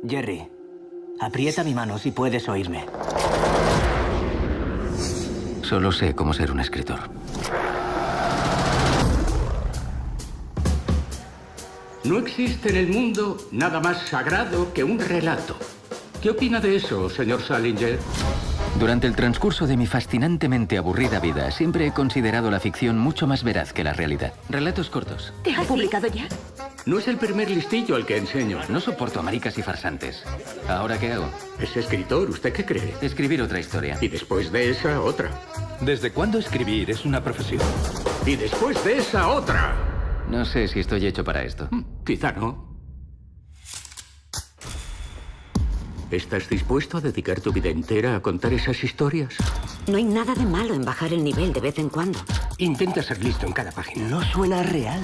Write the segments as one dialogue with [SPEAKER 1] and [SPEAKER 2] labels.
[SPEAKER 1] Jerry, aprieta mi mano si puedes oírme.
[SPEAKER 2] Solo sé cómo ser un escritor.
[SPEAKER 3] No existe en el mundo nada más sagrado que un relato. ¿Qué opina de eso, señor Salinger?
[SPEAKER 2] Durante el transcurso de mi fascinantemente aburrida vida, siempre he considerado la ficción mucho más veraz que la realidad. Relatos cortos.
[SPEAKER 4] ¿Te han publicado ya?
[SPEAKER 3] No es el primer listillo al que enseño.
[SPEAKER 2] No soporto a maricas y farsantes. ¿Ahora qué hago?
[SPEAKER 3] Es escritor, ¿usted qué cree?
[SPEAKER 2] Escribir otra historia.
[SPEAKER 3] Y después de esa, otra.
[SPEAKER 5] ¿Desde cuándo escribir es una profesión?
[SPEAKER 3] Y después de esa, otra.
[SPEAKER 2] No sé si estoy hecho para esto.
[SPEAKER 3] Quizá no. ¿Estás dispuesto a dedicar tu vida entera a contar esas historias?
[SPEAKER 4] No hay nada de malo en bajar el nivel de vez en cuando.
[SPEAKER 3] Intenta ser listo en cada página.
[SPEAKER 1] No suena real.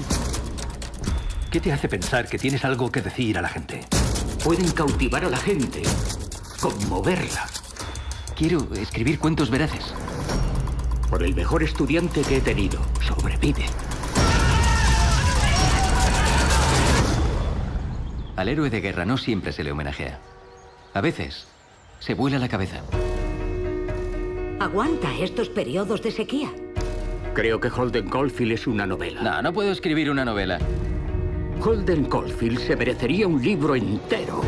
[SPEAKER 5] ¿Qué te hace pensar que tienes algo que decir a la gente?
[SPEAKER 3] Pueden cautivar a la gente, conmoverla.
[SPEAKER 2] Quiero escribir cuentos veraces.
[SPEAKER 3] Por el mejor estudiante que he tenido, sobrevive.
[SPEAKER 2] Al héroe de guerra no siempre se le homenajea. A veces se vuela la cabeza.
[SPEAKER 4] Aguanta estos periodos de sequía.
[SPEAKER 3] Creo que Holden Caulfield es una novela.
[SPEAKER 2] No, no puedo escribir una novela.
[SPEAKER 3] Holden Caulfield se merecería un libro entero.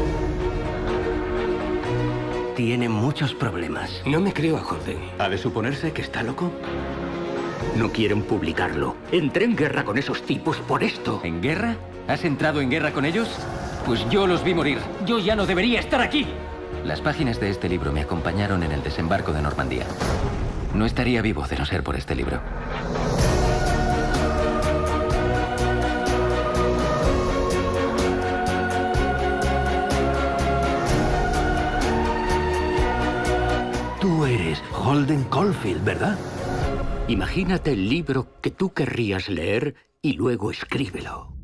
[SPEAKER 1] Tiene muchos problemas.
[SPEAKER 3] No me creo a Holden.
[SPEAKER 5] ¿Ha de suponerse que está loco?
[SPEAKER 3] No quieren publicarlo. Entré en guerra con esos tipos por esto.
[SPEAKER 2] ¿En guerra? ¿Has entrado en guerra con ellos? Pues yo los vi morir. Yo ya no debería estar aquí. Las páginas de este libro me acompañaron en el desembarco de Normandía. No estaría vivo de no ser por este libro.
[SPEAKER 5] Tú eres Holden Caulfield, ¿verdad?
[SPEAKER 3] Imagínate el libro que tú querrías leer y luego escríbelo.